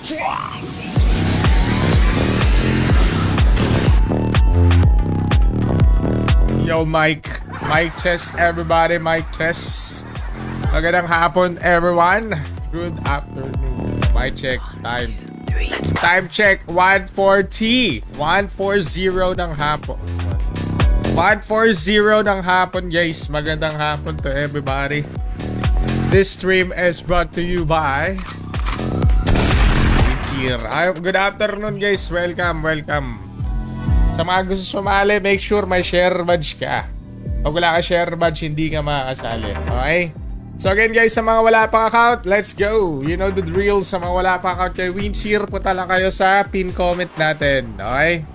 Yo, Mike Chess, everybody. Mike Chess. Magandang hapon, everyone. Good afternoon. My check time. Time check 1:40. 1:40 ng hapon. 1:40 ng hapon, guys. Magandang hapon to everybody. This stream is brought to you by It's here. Good afternoon, guys. Welcome. Sa mga gusto sumali, make sure may share badge ka. Pag wala ka share badge, hindi ka makakasali. Okay? So again, guys, sa mga wala pang account, let's go. You know the drill. Sa mga wala pang account kay Winsir, punta lang kayo sa pin comment natin. Okay?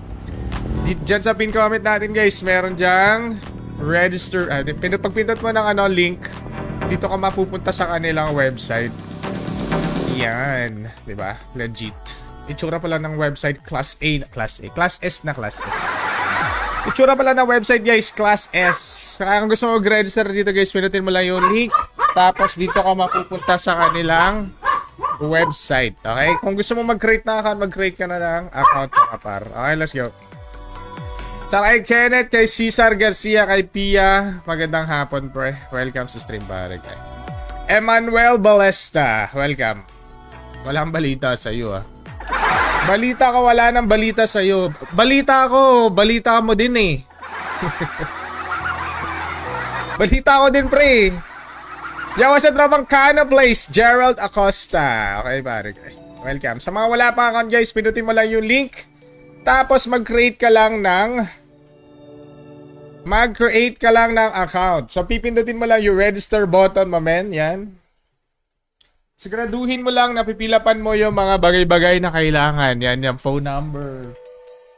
Diyan sa pin comment natin, guys, meron dyang register. Pag pinot mo ng link, dito ka mapupunta sa kanilang website. Yan. Diba? Legit. Itsura pala ng website, Class S. Itsura pala ng website, guys, Class S. Kaya kung gusto mo mag-register dito, guys, pinutin mo lang yung link. Tapos dito ka mapupunta sa kanilang website. Okay? Kung gusto mo mag-create na account, mag-create ka na ng account mga par. Okay, let's go. Tsaka kay Kenneth, kay Cesar Garcia, kay Pia, magandang hapon, pre. Welcome sa stream, pare. Emmanuel Balesta, welcome. Walang balita sa iyo, ah. Balita ka, wala nang balita sa'yo. Balita ako, balita mo din eh. Balita ko din, pre. Yawa sa tropang Cana Place, Gerald Acosta. Okay, pare. Welcome. Sa mga wala pa account, guys, pinutin mo lang yung link. Tapos mag-create ka lang ng account. So, pipindutin mo lang yung register button mo, men. Yan. Siguraduhin mo lang na pipilapan mo yung mga bagay-bagay na kailangan. Yan, yung phone number,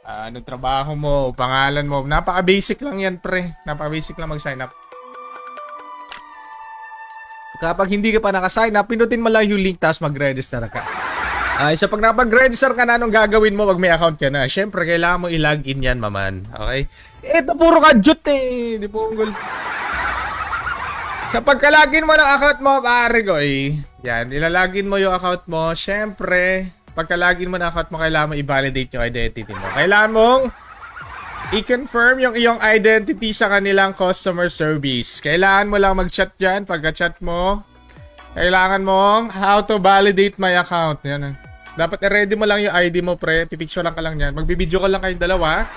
anong trabaho mo, pangalan mo. Napaka-basic lang yan, pre. Napaka-basic lang mag-sign up. Kapag hindi ka pa naka-sign up, pinutin mo lang yung link tapos mag-register ka. So pag napag-register ka na, anong gagawin mo pag may account ka na? Siyempre, kailangan mo i-login yan, maman. Okay? Ito, puro kadyot eh. Di po gold. Sa pagkalagin mo ng account mo, pare ko yan, ilalagin mo yung account mo. Siyempre, pagkalagin mo ng account mo, kailangan mo i-validate yung identity mo. Kailangan mong i-confirm yung iyong identity sa kanilang customer service. Kailangan mo lang mag-chat dyan. Pagka-chat mo, kailangan mong how to validate my account. Yan. Dapat i-ready mo lang yung ID mo, pre. Pipicture lang ka lang yan. Magbibideo ka lang kayong dalawa.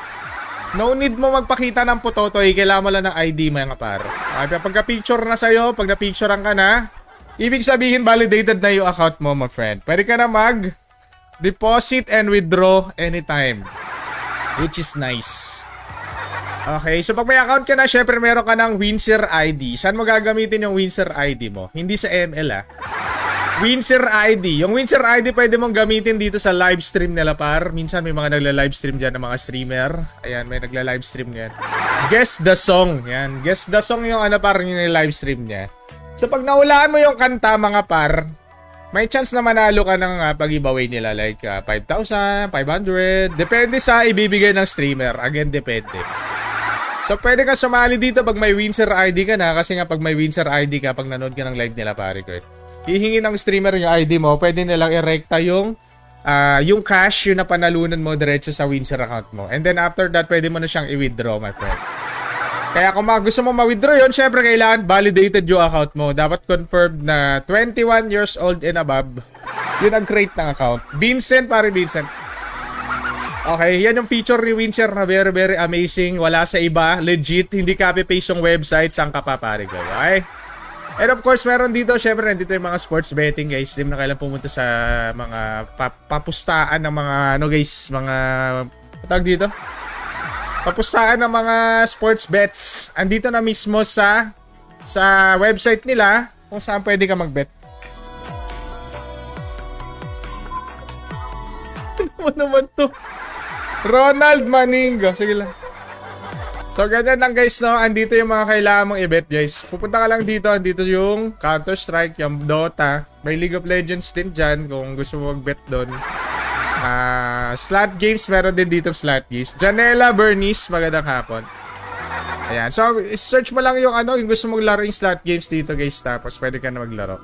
No need mo magpakita ng putotoy, kailangan mo lang ng ID, mga par. Okay, pagka-picture na sa'yo, pag na-picturean ka na, ibig sabihin validated na yung account mo, my friend. Pwede ka na mag-deposit and withdraw anytime. Which is nice. Okay, so pag may account ka na, syempre meron ka ng Winsir ID. Saan mo gagamitin yung Winsir ID mo? Hindi sa ML, ah. Winsir ID. Yung Winsir ID pwede mong gamitin dito sa live stream nila, par. Minsan may mga nagla-live stream dyan ng mga streamer. Ayan, may nagla-live stream yan. Guess the song. Yan. Guess the song yung par yung live stream niya. So pag nahulaan mo yung kanta, mga par, may chance na manalo ka ng pag-giveaway nila. Like 5,000, 500. Depende sa ibibigay ng streamer. Again, depende. So pwede ka sumali dito pag may Winsir ID ka na. Kasi nga pag may Winsir ID ka, pag nanood ka ng live nila, pare ko, hihingi ng streamer yung ID mo, pwede nilang i-recta yung cash, yung napanalunan mo diretso sa Winsir account mo. And then after that, pwede mo na siyang i-withdraw, my friend. Kaya kung gusto mo ma-withdraw yun, syempre kailangan validated yung account mo. Dapat confirmed na 21 years old and above yun ang create ng account. Vincent, pare Vincent. Okay, yan yung feature ni Winsir na very, very amazing. Wala sa iba. Legit, hindi copy-paste yung website. Saan ka pa, pare ko. Okay? And of course, meron dito, syempre, nandito yung mga sports betting, guys. Hindi mo na kailangan pumunta sa mga papustaan ng mga, guys, mga, tawag dito? Papustaan ng mga sports bets. Andito na mismo sa website nila kung saan pwede ka mag-bet. Ano naman to? Ronald Maningo. Sige lang. So, ganyan lang, guys, no? Andito yung mga kailangan mong i-bet, guys. Pupunta ka lang dito. Andito yung Counter-Strike, yung Dota. May League of Legends din dyan kung gusto mo mag-bet doon. Slot games, meron din dito slot games. Janela Bernice, magandang hapon. Ayan. So, search mo lang yung yung gusto mong laro yung slot games dito, guys. Tapos, pwede ka na maglaro.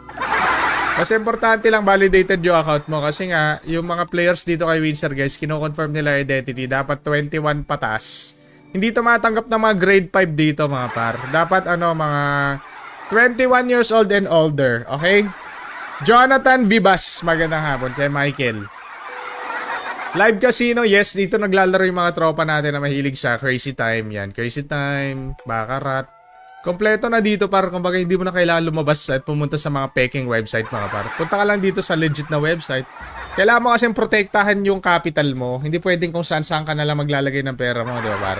Mas importante lang validated yung account mo kasi nga, yung mga players dito kay Windsor guys, kino-confirm nila identity, dapat 21 patas. Hindi tumatanggap ng mga grade 5 dito mga par. Dapat mga 21 years old and older, okay? Jonathan Vivas, magandang hapon kay Michael. Live casino, yes, dito naglalaro yung mga tropa natin na mahilig sa Crazy Time. Yan, Crazy Time, Baccarat. Kompleto na dito para kumbaga hindi mo na kailangan lumabas at pumunta sa mga peking website mga par. Punta ka lang dito sa legit na website. Kailangan mo kasing protektahan yung capital mo. Hindi pwedeng kung saan-saan ka na lang maglalagay ng pera mo, di ba par?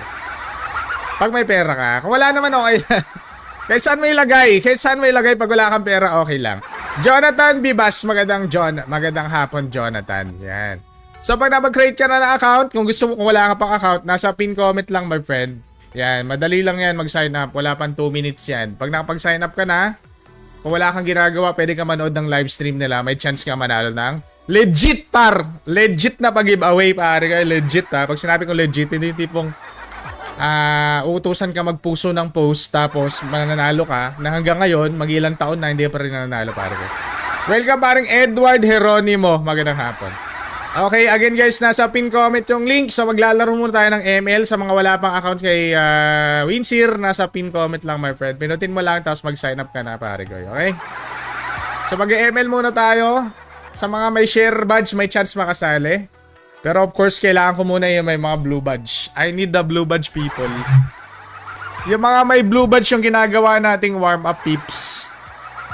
Pag may pera ka, kung wala naman okay lang. Kahit saan may ilagay, pag wala kang pera, okay lang. Jonathan Bibas, magandang hapon Jonathan. Yan. So pag napag-create ka na ng account, kung wala ka pang account, nasa pin comment lang my friend. Yan, madali lang yan mag-sign up. Wala pang 2 minutes yan. Pag nakapag-sign up ka na, kung wala kang ginagawa, pwede ka manood ng live stream nila. May chance ka manalo ng legit par. Legit na pag-giveaway pare kayo. Legit ha. Pag sinabi kong legit, hindi tipong uutusan ka magpuso ng post tapos mananalo ka na hanggang ngayon, mag-ilang taon na hindi pa rin nananalo pare kayo. Welcome paring Edward Heronimo. Magandang hapon. Okay, again guys, nasa pin comment yung link. So maglalaro muna tayo ng ML sa mga wala pang account kay Winsir. Nasa pin comment lang my friend. Pinutin mo lang tapos mag-sign up ka na pare ko. Okay? So mag-ML muna tayo. Sa mga may share badge, may chance makasali. Pero of course, kailangan ko muna yung may mga blue badge. I need the blue badge people. Yung mga may blue badge yung ginagawa nating warm up peeps.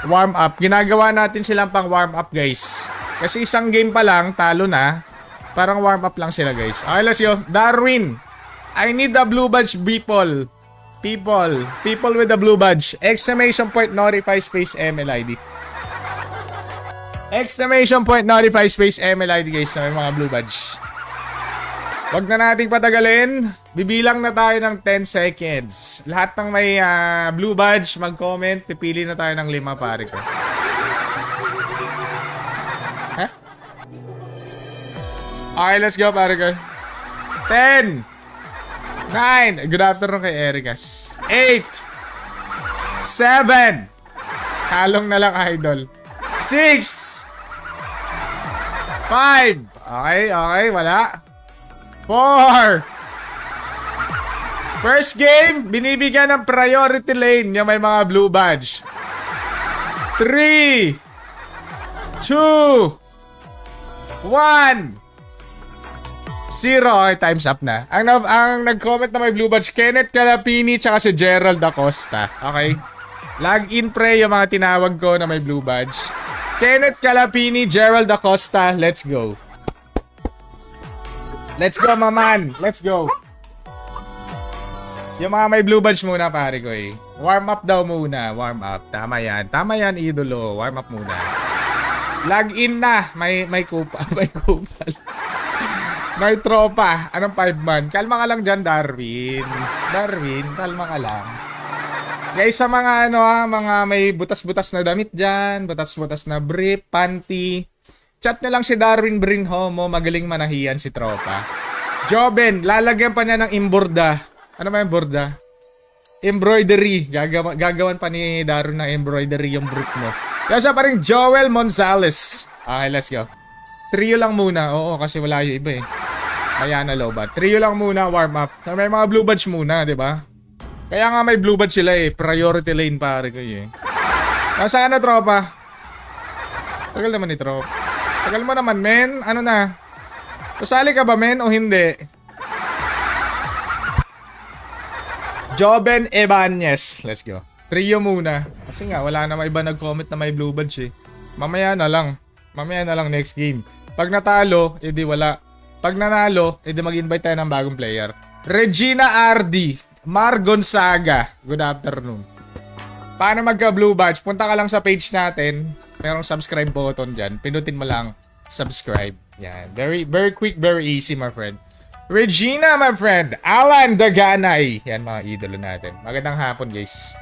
Warm up. Ginagawa natin silang pang warm up guys. Kasi isang game pa lang, talo na. Parang warm up lang sila guys. Okay, let's go. Darwin, I need the blue badge people. People with the blue badge. Exclamation point notify space MLID. Exclamation point notify space MLID guys sa may mga blue badge. Wag na nating patagalin. Bibilang na tayo ng 10 seconds. Lahat ng may blue badge, mag-comment. Pipili na tayo ng 5 pare ko. Okay, let's go pare ko. 10 9. Good afternoon kay Ericas. 8 7. Halong na lang idol. 6 5. Okay, wala. 4. First game, binibigyan ng priority lane yung may mga blue badge. 3 2 1 0. Okay, time's up na. Ang nag-comment na may blue badge, Kenneth Calapini tsaka si Gerald Acosta. Okay? Log in pre yung mga tinawag ko na may blue badge. Kenneth Calapini, Gerald Acosta, let's go. Let's go, maman. Let's go. Yung mga may blue badge muna, pare ko eh. Warm up daw muna. Warm up. Tama yan, idolo. Warm up muna. Log in na. May kupa. May kupal. May tropa. Anong 5 man? Kalma ka lang dyan, Darwin. Kalma ka lang. Guys, sa mga mga may butas-butas na damit dyan, butas-butas na brief, panty, chat na lang si Darwin Brinhomo, magaling manahiyan si tropa. Joben, lalagyan pa niya ng imborda. Ano ba yung borda? Embroidery. Gagawan pa ni Darwin ng embroidery yung brief mo. Kaya pa rin Joel Monzales. Okay, let's go. Trio lang muna. Oo, kasi wala yung iba eh. Kaya na lobat. Trio lang muna, warm up. May mga blue badge muna, di ba? Kaya nga may blue badge sila eh. Priority lane pare ko eh. Nasaan na tropa? Tagal naman ni tropa. Tagal mo naman men. Ano na? Kasali ka ba men o hindi? Joben Ebanez. Let's go. Trio muna. Kasi nga wala na iba nag-comment na may blue badge eh. Mamaya na lang next game. Pag natalo, edi wala. Pag nanalo, edi mag-invite tayo ng bagong player. Regina RD, Mar Gonzaga. Good afternoon. Paano magka-blue badge? Punta ka lang sa page natin. Merong subscribe button dyan. Pinutin mo lang subscribe. Yan. Very, very quick, very easy, my friend. Regina, my friend. Alan Daganay. Yan, mga idolo natin. Magandang hapon, guys.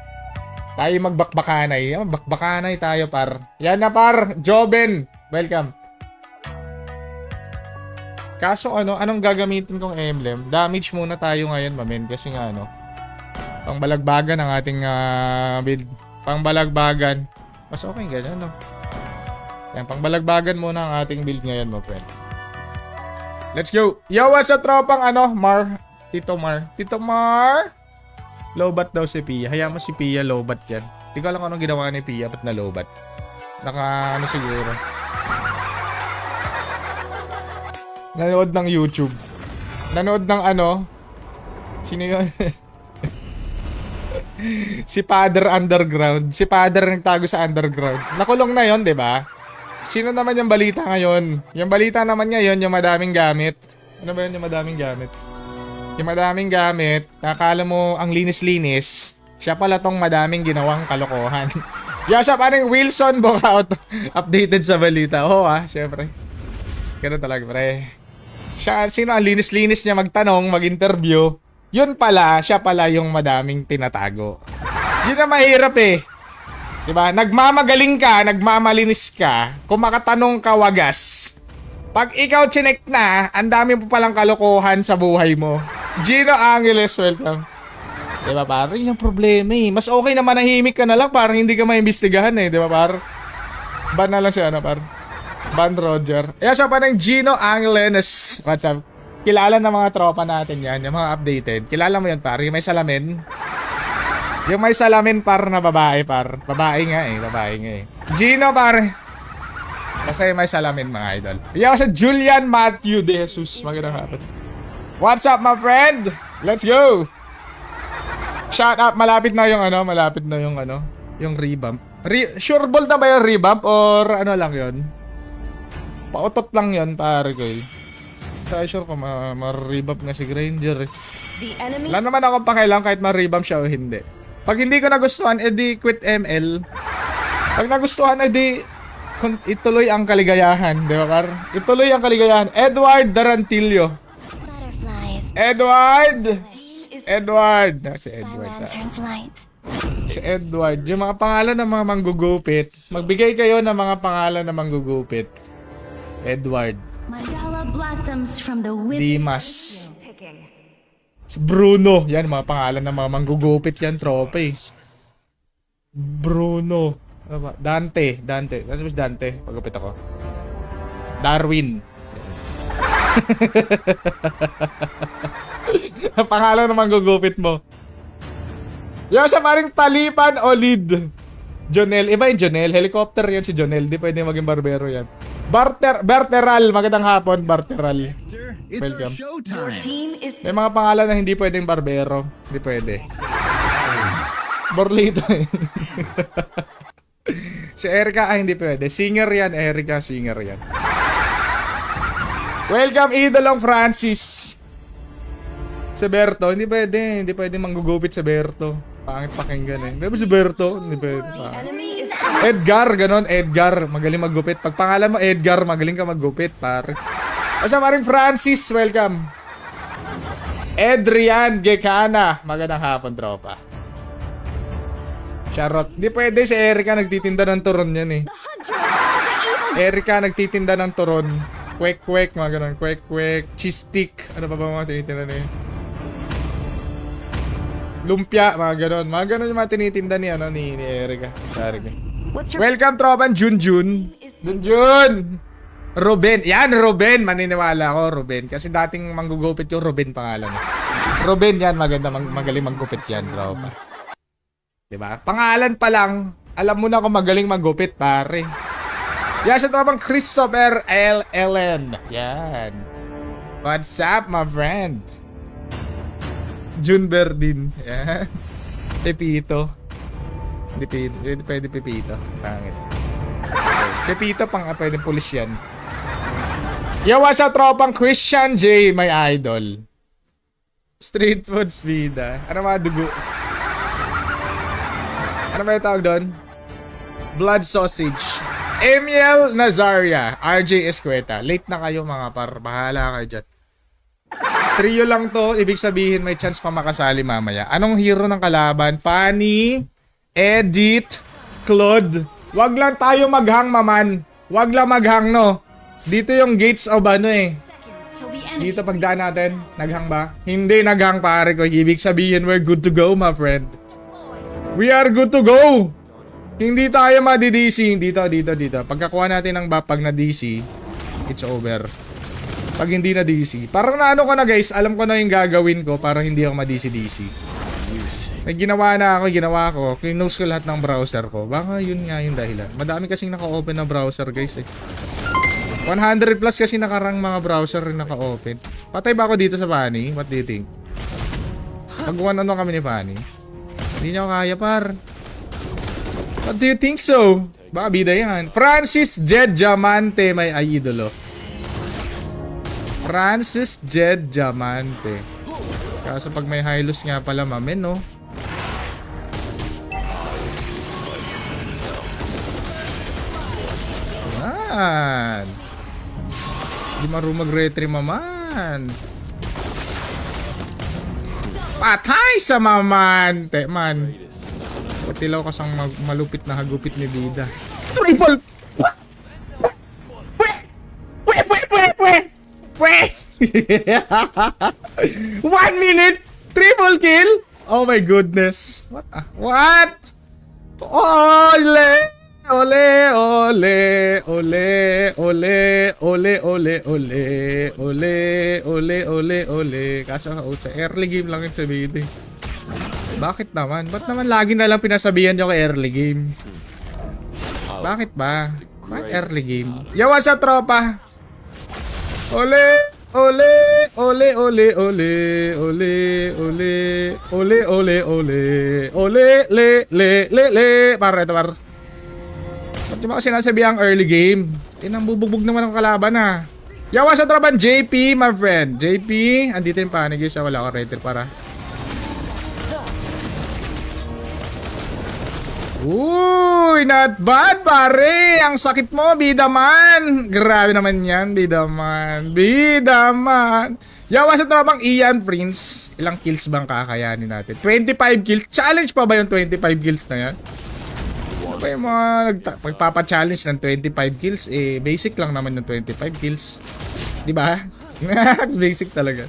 Tayo magbakbakanay. Magbakbakanay tayo, par. Yan na, par. Joben. Welcome. Kaso anong gagamitin kong emblem? Damage muna tayo ngayon, mamen. Kasi nga pangbalagbagan ang ating build. Pangbalagbagan. Mas okay ganyan, no? Yan, pangbalagbagan muna ang ating build ngayon, my friend. Let's go. Yo, what's up, tropang Mar? Tito Mar. Tito Mar? Lowbat daw si Pia. Hayaan mo si Pia, lowbat yan. Hindi ko alam kung anong ginawa ni Pia, ba't na lowbat? Naka, siguro. Nanood ng YouTube. Nanood ng Sino yun? Si Father Underground. Si Father nagtago sa underground. Nakulong na yon, di ba? Sino naman yung balita ngayon? Yung balita naman ngayon, yung madaming gamit. Ano ba yun yung madaming gamit? Yung madaming gamit, nakakala mo ang linis-linis, siya pala tong madaming ginawang kalokohan. Yasa, parang Wilson Bocaut updated sa balita. Oo syempre. Ganun talaga, pre. Siya, sino ang linis-linis niya magtanong, mag-interview? Yun pala, siya pala yung madaming tinatago. Yun ang mahirap eh. Diba? Nagmamagaling ka, nagmamalinis ka, kung makatanong ka wagas. Pag ikaw chinek na, ang dami mo palang kalokohan sa buhay mo. Gino Angeles, welcome. Diba parang yun ang problema eh. Mas okay na manahimik ka na lang, parang hindi ka maimbestigahan eh. Diba par? Ban na lang siya, par? Ban Roger. Ayan siya pa ng Gino Angeles. What's up? Kilala ng mga tropa natin yan, yung mga updated. Kilala mo yan par, yung may salamin. Yung may salamin par na babae par. Babae nga eh. Gino par. Kasi may salamin mga idol. Iyan sa Julian Matthew De Jesus. Magandang hapon. What's up my friend? Let's go. Shout out. Malapit na yung yung revamp. Sure ball na ba yung revamp or ano lang yun? Pautot lang yun pare ko eh. Kaya sure ko ma-revamp na si Granger eh. Wala naman ako pakailang kahit ma-revamp siya o hindi. Pag hindi ko nagustuhan, edi quit ML. Pag nagustuhan, edi ituloy ang kaligayahan. Di ba, par? Ituloy ang kaligayahan. Edward Darantillo. Edward! Si Edward. Si Edward. Yung mga pangalan ng mga manggugupit. Magbigay kayo ng mga pangalan ng manggugupit. Edward. Dimas. Bruno. Yan, mga pangalan ng mga manggugupit yan, tropa eh. Bruno. Ano ba? Dante. Ano ba Dante? Pagupit ako. Darwin. Ang pangalan ng manggugupit mo. Yung sa paring Talipan o Lead. Jonel. Iba yung Jonel. Helicopter yan si Jonel. Di pwede maging barbero yan. Barteral. Magandang hapon, Barteral. Welcome. May mga pangalan na hindi pwedeng barbero. Hindi pwede. Borlito eh. Si Erica, hindi pwede. Singer yan, Erica. Singer yan. Welcome, Idolong Francis. Si Berto, hindi pwede. Hindi pwede manggugupit si Berto. Pangit pakinggan eh. Hindi ba si Berto? Hindi pwede. Edgar, ganon. Edgar, magaling maggupit. Pag pangalan mo Edgar, magaling ka maggupit, pare. Asa maring Francis, welcome. Adrian Gekana, magandang hapon, tropa. Charot. Hindi pwede si Erica nagtitinda ng turon yan eh. Erica nagtitinda ng turon. Kwek-kwek, mga ganon. Kwek-kwek. Cheese stick. Ano pa ba mga tinitinda na yun? Lumpia, mga ganon. Mga ganon yung mga tinitinda ni Erica. Welcome, tropan. Junjun. Ruben. Yan, Ruben. Maniniwala ako, Ruben. Kasi dating manggugupit yung Ruben pangalan. Ruben yan. Magaling maggupit yan, tropa. Diba? Pangalan pa lang, alam mo na kung magaling maggupit, pare. Yan, sa tropang Christopher L. Ellen. Yan. What's up, my friend? June Berdin. Yan. Pepito. Hindi pwede Pepito. Pangit. Pepito pang pwede pulis yan. Yo, what's up, tropang Christian J, my idol. Street food speed, Ano mga dugo? Ano ba yung tawag doon? Blood sausage. Emiel Nazaria. RJ Escueta. Late na kayo mga par. Bahala kayo dyan. Trio lang to. Ibig sabihin may chance pa makasali mamaya. Anong hero ng kalaban? Fanny, Edith, Claude. Wag lang tayo maghang, maman. Wag lang maghang, no? Dito yung gates of eh. Dito pagdaan natin. Naghang ba? Hindi naghang, pare ko. Ibig sabihin we're good to go, my friend. We are good to go. Hindi tayo madi-DC. Dito. Pagkakuha natin ng bapag na DC, it's over. Pag hindi na DC. Parang naano ko na guys, alam ko na yung gagawin ko para hindi ako ma-DC-DC. May ginawa ko. Close ko lahat ng browser ko. Baka yun nga yung dahilan. Madami kasing naka-open na browser guys eh. 100 plus kasi nakarang mga browser rin naka-open. Patay ba ako dito sa Fanny? What do you think? Pag-1 kami ni Fanny. Hindi niya ako kaya par. What do you think so? Baka bida yan. Francis Jed Diamante may idolo. Francis Jed Diamante. Kaso pag may Hylos nga pala mamen no. Yan. Di marunong mag-retry maman. Patay sa mamante man. Patilaw kasang malupit na hagupit ni Bida. Triple! Pwe! 1 minute! Triple kill? Oh my goodness. What? What? Ole! Ole! Ole! Ole! Ole! Ole! Ole! Ole! Ole! Ole! Ole! Ole! Kaso sa early game lang yung sabihin eh. Bakit naman? Ba't naman lagi na lang pinasabihan nyo kay early game? Bakit ba? Bakit early game? Yawa sa tropa! Ole! Ole! Ole! Ole! Ole! Ole! Ole! Ole! Ole! Ole! Ole! Le! Le! Le! Le! Para ito par. Ba't yung mga sinasabihan early game? Nambububog naman ang kalaban ah. Yawa sa tropa JP my friend. JP! Andito yung panig guys. Wala ko rater para. Uy, not bad pare. Ang sakit mo, bida man. Grabe naman yan, bida man. Bida man. Yawa sa tropang Ian Prince. Ilang kills bang kakayanin natin? 25 kills. Challenge pa ba yung 25 kills na yan? Ano ba yung mga magpapa-challenge ng 25 kills? Eh, basic lang naman yung 25 kills. Diba? Basic talaga.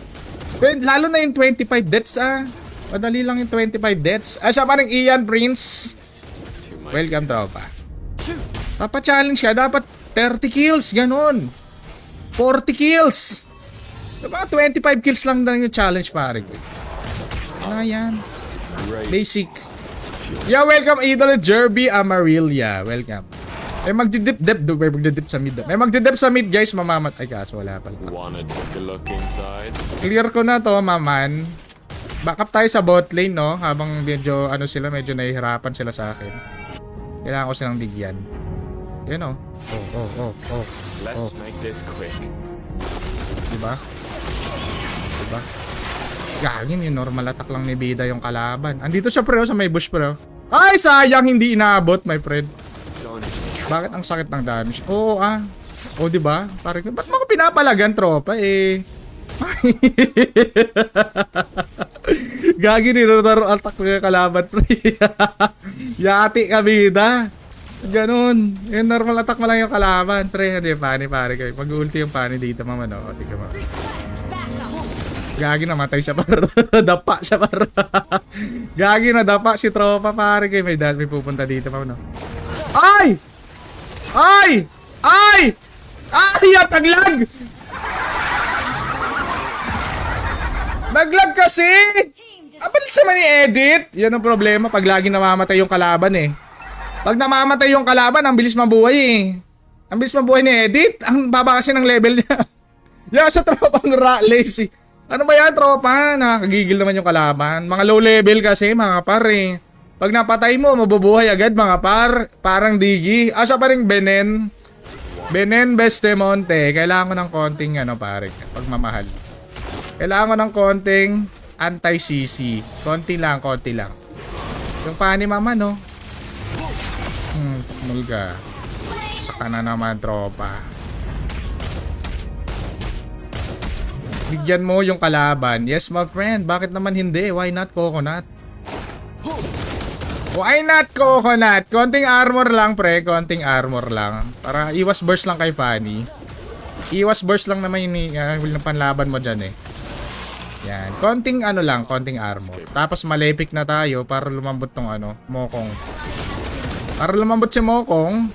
Lalo na yung 25 deaths ah. Madali lang yung 25 deaths. Siya pa rin Ian Prince. Welcome tropa. Papa-challenge ka, dapat 30 kills, ganun. 40 kills. Diba, 25 kills lang yung challenge pare ko. Ano yan? Basic. Yeah, welcome idol Jerby Amarilla. Welcome. May magdidip sa mid. May magdidip sa mid guys, mamamatay kaso wala pala. Clear ko na to, maman. Backup tayo sa bot lane no, habang medyo medyo nahihirapan sila sa akin. Kailangan ko silang bigyan. Yan o. Oh. Let's make this quick. Diba? Gagin yung normal attack lang ni Bida yung kalaban. Andito siya pre sa may bush pre. Ay sayang hindi inaabot my friend. Bakit ang sakit ng damage? Oo ah. O diba? Parang ba't mo ko pinapalagan tropa eh. Gagi ni Rotaro attack ng kalaban pre. Yati ka Bida. Ganun. Yung normal attack mo lang yung kalaban pre. Hindi pani pare kayo. Mag-ulti yung pani dito mama no. Tika mo. Gagi namatay siya par. Dapa siya par. Gagi na dapa si tropa pare kayo. May dad may pupunta dito mama no. Ay! Ay! Ay! Ay! Taglag! Naglag kasi! Abalis naman i-edit. Yan ang problema pag lagi namamatay yung kalaban eh. Pag namamatay yung kalaban, ang bilis mabuhay eh. Ang bilis mabuhay ni Edit. Ang baba kasi ng level niya. Yan sa tropang lazy. Ano ba yan tropa? Nakakagigil naman yung kalaban. Mga low level kasi mga par eh. Pag napatay mo, mabubuhay agad mga par. Parang Digi. Asa pa rin Benen. Benen Bestemonte. Kailangan ko ng konting pare. Pagmamahal. Kailangan ko ng konting anti-CC. Konti lang. Yung pani mama, no? Mulga. Saka na naman, tropa. Bigyan mo yung kalaban. Yes, my friend. Bakit naman hindi? Why not coconut? Why not coconut? Konting armor lang, pre. Konting armor lang. Para iwas burst lang kay Fanny. Iwas burst lang naman yung panlaban mo dyan eh. Yan. Konting konting armor. Tapos malepik na tayo para lumambot tong mokong. Para lumambot si Mokong.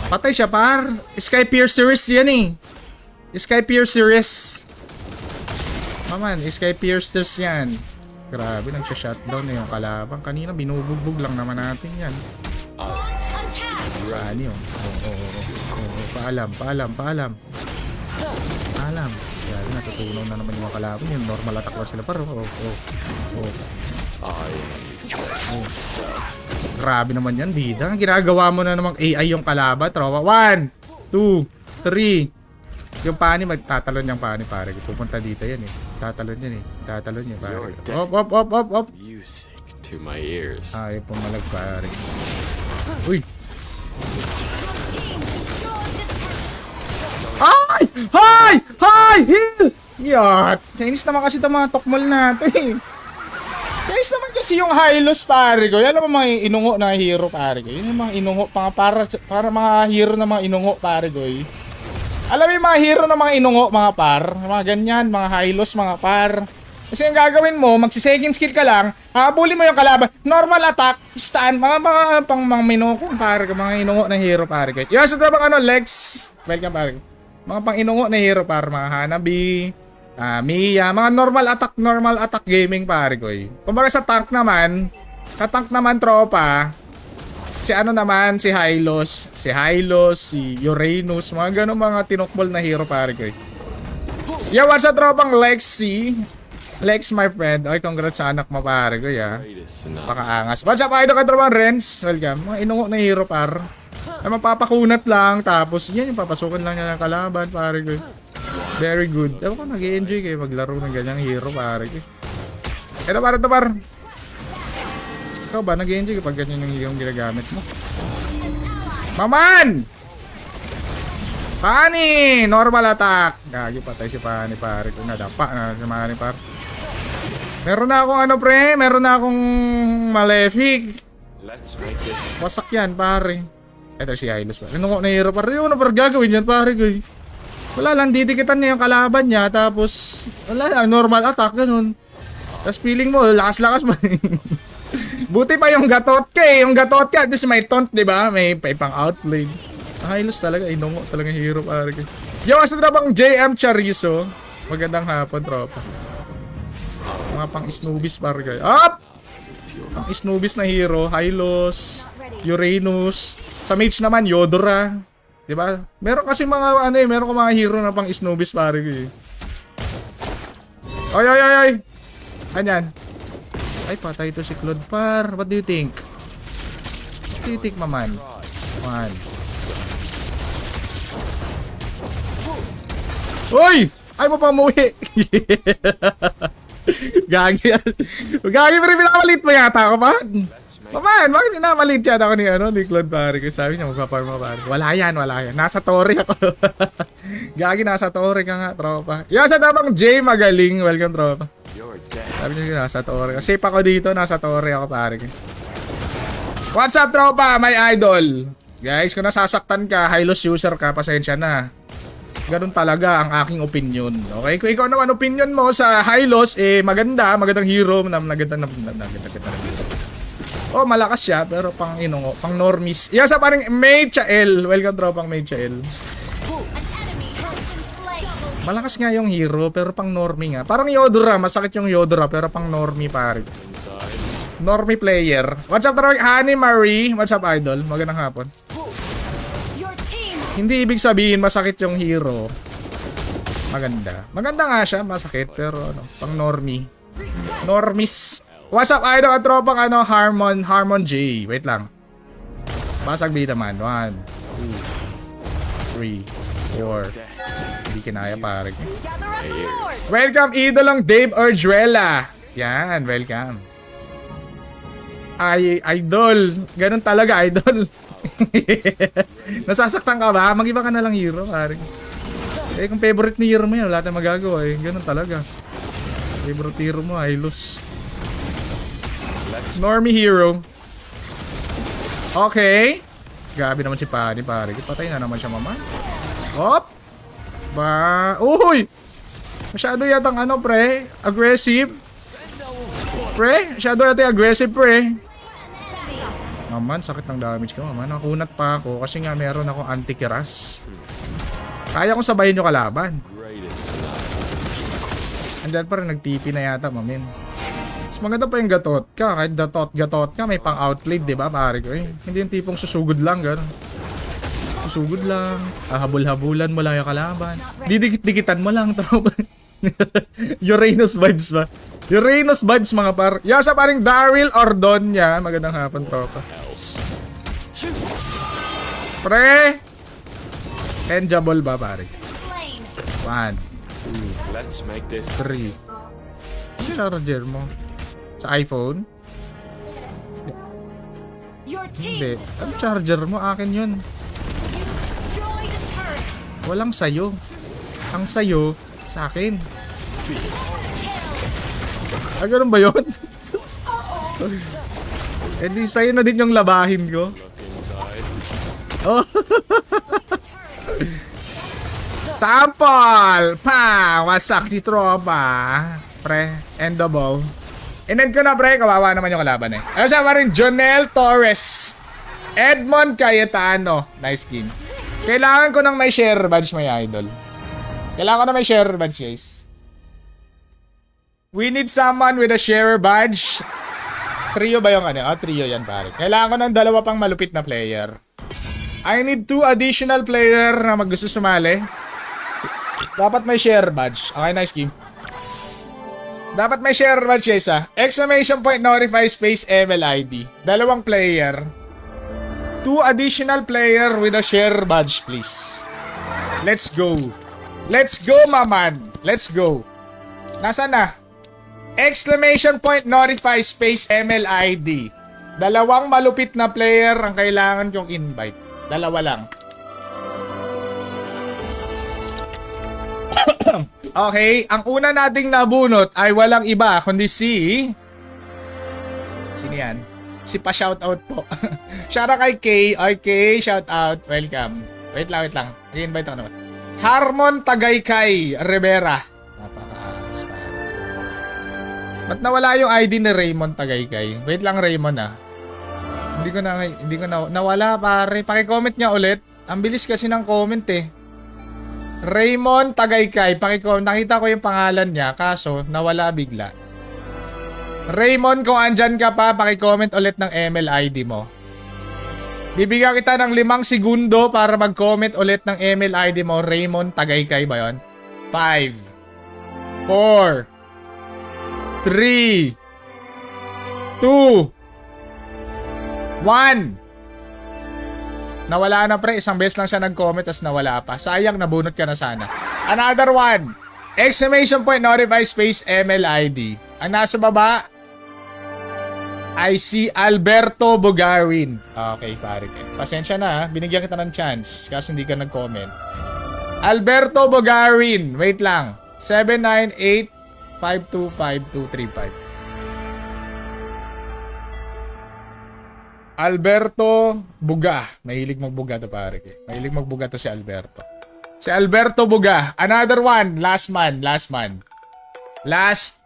Patay siya, par. Sky Pierceress yan eh. Sky Pierceress. Maman, Sky Pierceress yan. Grabe, nagsha-shutdown na yung kalaban. Kanina, binubugbog lang naman natin yan. Ano yun? Paalam. Grabe, natutunaw na naman yung kalaban. Yung normal attack lang sila, par. Grabe naman yan, bida. Ginagawa mo na namang AI yung kalaban, tropa. 1, 2, 3. Yung pani, magtatalon yung pani, pare. Pupunta dito yan eh. Tatalon yan, pare. Op. Music to my ears. Ay, pumalag, pare. Uy! Ay! Heal! Yat! Kainis naman kasi itong mga tokmal natin. Kainis naman kasi yung Hylos, pare ko. Yan naman mga inungo na hero, pare ko. Yun yung mga inungo, para mga hero na mga inungo, pare ko eh. Alam mo yung mga hero na mga inungo, mga par. Mga ganyan, mga Hylos, mga par. Kasi yung gagawin mo, magsi-second skill ka lang, habulin mo yung kalaban, normal attack, stun, mga pang mga minukong, pare ko. Mga inungo na hero, pare ko. Yung sa bang Lex? Welcome, pare ko. Mga pang inungo na hero, pare. Mga Hanabi, Mia, mga normal attack gaming, pare ko eh. Kumbaga sa tank naman, tropa, si ano naman, si Hylos, si Uranus, mga ganun mga tinukbol na hero, pare ko eh. Yo, what's up, tropang Lex, my friend. Oy, congrats sa anak mo, pare ko, ya. Pakaangas. What's up, idol ka, tropang Renz? Welcome. Mga inungo na hero, par. Ay, mapapakunat lang, tapos yan, yung papasukan lang niya ng kalaban, pare ko. Very good. Ewan ko, nag-i-enjoy kayo maglaro ng ganyang hero, pare ko. Ito, par. Ikaw ba, nag-i-enjoy kapag ganyan yung ginagamit mo? Maman! Pani! Normal attack! Gagi, patay si Pani, pare ko. Nadapa na si Pani, pare. Meron na akong ano, pre? Meron na akong Malefic. Wasak yan, pare. Ito si Hylos, pare. Nung na hero, pare. Ano pa gagawin yan, pare ko? Wala lang, didikitan niya yung kalaban niya. Tapos, wala lang, normal attack, ganun. Tapos feeling mo, lakas-lakas mo. Buti pa yung gatot ka eh. Yung gatot ka, at least may taunt, diba? May pang outplay. Hylos talaga, inungo talaga hero, pare ko. Yo, asa na bang JM Charizo? Magandang hapon, tropa. Mga pang Snoobis, pare ko. Up! Pang Snoobis na hero, Hylos, Uranus. Sa mage naman, Yodora. Diba? Meron kasi mga, meron ko mga hero na pang Snoobis, pare ko eh. Oy! Anyan? Ay, patay ito si Claude, par. What do you think? What do you think, maman? Man. Uy! Ay mo pa umuwi! Gagi. Gagi, pero pinamalit mo yata ako, man. Maman, bakit pinamalit yata ako ni Claude, pare? Kasi sabi niya, magpaparma, pare. Wala yan. Nasa Torre ako. Gagi, nasa Torre ka nga, tropa. Yo, sa dabang Jay Magaling. Welcome, tropa. Sabi niya, nasa Torre. Safe ako dito, nasa Torre ako, pare. What's up, tropa? My idol. Guys, kung nasasaktan ka, Hylos user ka, pasensya na. Ganun talaga ang aking opinion. Okay? Kung ikaw naman opinion mo sa Hylos, magandang hero. Magandang hero. Oh, malakas siya, pero pang normies. Yan sa parang May Chael. Welcome, tropang May Chael. Malakas nga yung hero, pero pang normie nga. Parang Yodora, masakit yung Yodora, pero pang normie, pare. Normie player. What's up, tropang Honey Marie? What's up, idol? Magandang hapon. Hindi ibig sabihin masakit yung hero. Maganda. Maganda nga siya, masakit, pero pang normie. Normies. What's up, idol? At tropang Harmon J. Wait lang. Basag bida man. 1, 2, 3, 4. Hindi kinaya, pare. Welcome, idolang Dave Orjuela. Yan, welcome. Idol. Ganun talaga, idol. Nasasaktan ka ba? Mag-iba ka na lang hero, pare. Kung favorite ni hero mo yan, wala tayong magagawa eh. Ganun talaga. Favorite hero mo, Hylos. Normie hero. Okay. Gabi naman si Pani, pare. Patay na naman siya, mama. Hop. Uy! Masyado yatang pre. Aggressive. Pre, masyado natin aggressive, pre. Maman, sakit ng damage ko, maman. Nakunat pa ako kasi nga meron ako anti-kiras. Kaya kong sabayin yung kalaban. Greatest. Andyan pa rin, nag-TP na yata, mamin. Mas maganda pa yung gatot ka. Kahit gatot ka, may pang-outlead, di ba, pare ko? Hindi yung tipong susugod lang, gano'n. Susugod lang. Habol-habulan mo lang yung kalaban. Didikit-dikitan mo lang, tropa. Uranus vibes ba? Uranus vibes, mga par. Yan sa paring Daryl Ordonia. Magandang hapon, tropa. Pre! Enjoyable ba, pare? 1, Let's make this 3. Ano charger mo? Sa iPhone? Your Hindi. team Ano charger mo? Akin yun. destroyed a turret. Walang sayo. Ang sayo, sa akin. Ah, ganun ba yun? Eh di sa'yo na din yung labahin ko. inside. Oh. Sample! Pa! Wasak si tropa. Pre, endable. Inend ko na, pre. Kawawa naman yung kalaban eh. Ayun siya pa rin, Jonel Torres. Edmond Cayetano. Nice game. Kailangan ko ng may share badge, may idol. Kailangan ko na may share badge, guys. We need someone with a share badge. Trio ba yung ano? Trio yan, pare. Kailangan ko ng dalawa pang malupit na player. I need 2 additional player na gusto sumali. Dapat may share badge. Okay, nice game. Dapat may share badge, guys, ha. Exclamation point, notify, space, MLID. Dalawang player. 2 additional player with a share badge, please. Let's go. Let's go, maman. Let's go. Nasaan na? Exclamation point, notify, space, MLID. Dalawang malupit na player ang kailangan kong invite. Dalawa lang. Okay, ang una nating nabunot ay walang iba kundi si... Sino yan? Si pa-shoutout po. Shoutout kay Kay. Okay, shoutout. Welcome. Wait lang. I-invite ako naman. Harmon Tagaykay Rivera. Napaka-aas pa. Ba't nawala yung ID ni Raymond Tagaykay? Wait lang, Raymond, ah. Hindi ko na nawala, pare. Paki-comment niya ulit. Ang bilis kasi ng comment eh. Raymond Tagaykay, paki-comment. Nakita ko yung pangalan niya, kaso nawala bigla. Raymond, kung andyan ka pa, paki-comment ulit ng ML ID mo. Bibigyan kita ng 5 segundo para mag-comment ulit ng ML ID mo. Raymond Tagaykay ba yun? 5 4 3 2 1. Nawala na, pre. Isang beses lang siya nag-comment tas nawala pa. Sayang, nabunot ka na sana. Another one. Exclamation point, notify, space, MLID. Ang nasa baba I see Alberto Bugarin. Okay, pare. Pasensya na, ha. Binigyan kita ng chance kasi hindi ka nag-comment. Alberto Bugarin. Wait lang. 798-525-235. Alberto Buga. Mahilig magbuga to, pare. Mahilig magbuga to si Alberto. Si Alberto Buga. Another one. Last man. Last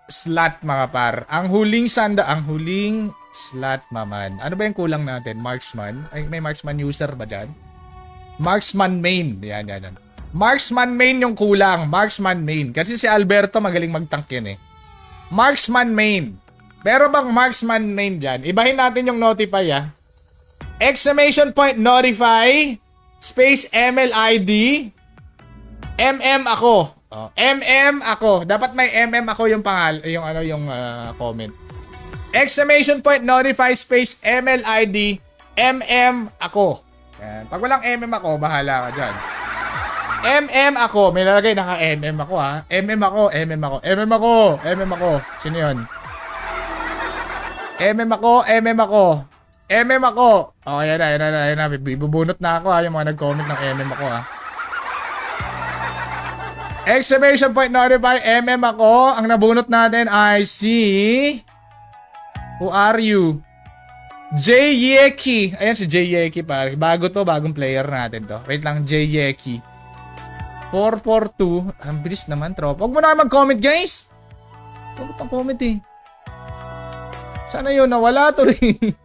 slot, mga par. Ang huling slot, maman. Ano ba yung kulang natin? Marksman? Ay, may marksman user ba dyan? Marksman main. Yan. Marksman main yung kulang. Marksman main. Kasi si Alberto magaling magtank yun eh. Marksman main. Pero bang marksman main dyan? Ibahin natin yung notify, ah. Exclamation point, notify, space, MLID, MM ako. Oh, MM ako. Dapat may MM ako yung comment. Exclamation point, notify, space, MLID, MM ako. Yan. Pag walang MM ako, bahala ka dyan. MM ako. May lalagay naka MM ako, ha. MM ako. Sino yun? MM ako. Oh, yan na. Bubunot na ako, ha. Yung mga nag-comment ng MM ako, ha. Exclamation point, notify, MM ako. Ang nabunot natin ay si... Who are you? Jay Yeki. Ayan si Jay Yeki, pare. Bago to, bagong player natin to. Wait lang, Jay Yeki. 442. Ang bilis naman, tropa. Huwag mo na mag-comment, guys. Huwag mo comment, eh. Sana yun, nawala to rin.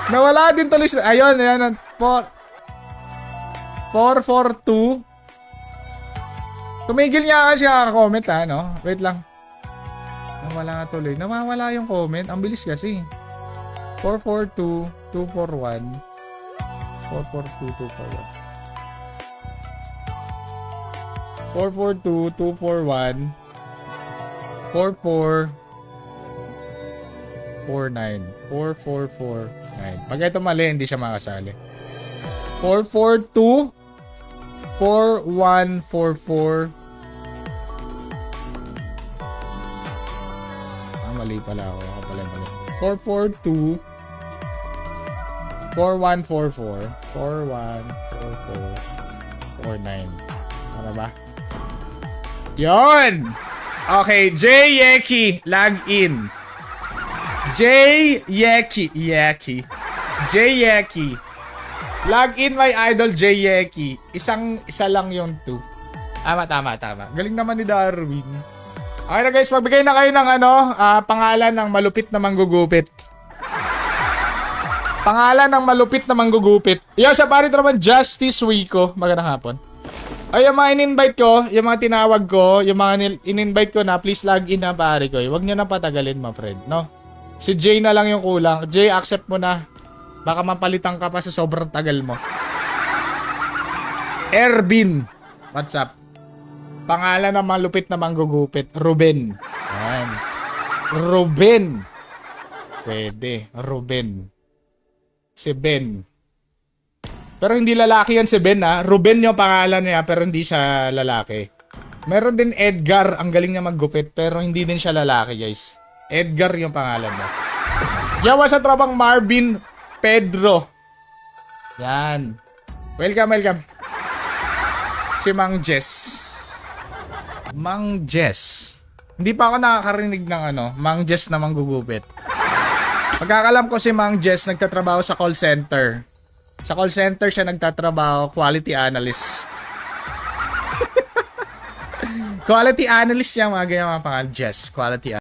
Nawala din tuloy. Ayun, ayan. 442. Tumigil niya kasi comment ha, no? Wait lang. Nawala tuloy. Nawawala yung comment. Ang bilis kasi. 442, 241. 442, 241. 442, 241. 4449. 4449. Pag ito mali, hindi siya makasali. 442 4144. Mali pala ako. Ako pala mali. 442 4144 414449. Ano ba? Yon! Okay, J Yeki, log in. J Yeki. Log in my idol J Yeki. Isa lang yung 2. Tama. Galing naman ni Darwin. Okay na guys, magbigay na kayo ng pangalan ng malupit na manggugupit. Pangalan ng malupit na manggugupit. Yo, sa parit naman Justice Wico. Magandang hapon. Ay, yung mga in-invite ko, yung mga tinawag ko, yung mga in-invite ko na, please log in na pare ko. Huwag nyo na patagalin, my friend, no? Si Jay na lang yung kulang. Jay, accept mo na. Baka mapalitan ka pa sa sobrang tagal mo. Ervin. What's up? Pangalan ng malupit na manggugupit. Ruben. Ayan. Ruben. Pwede. Ruben. Si Ben. Pero hindi lalaki yan si Ben ha. Ruben yung pangalan niya pero hindi siya lalaki. Meron din Edgar. Ang galing niya maggupit pero hindi din siya lalaki guys. Edgar yung pangalan niya. Yawa sa trabang Marvin Pedro. Yan. Welcome. Si Mang Jess. Mang Jess. Hindi pa ako nakakarinig ng Mang Jess na manggugupit. Pagkakalam ko si Mang Jess nagtatrabaho sa call center. Sa call center siya nagtatrabaho, quality analyst. Quality analyst niya, mga ganyan mga pangalan. Jess, quality analyst.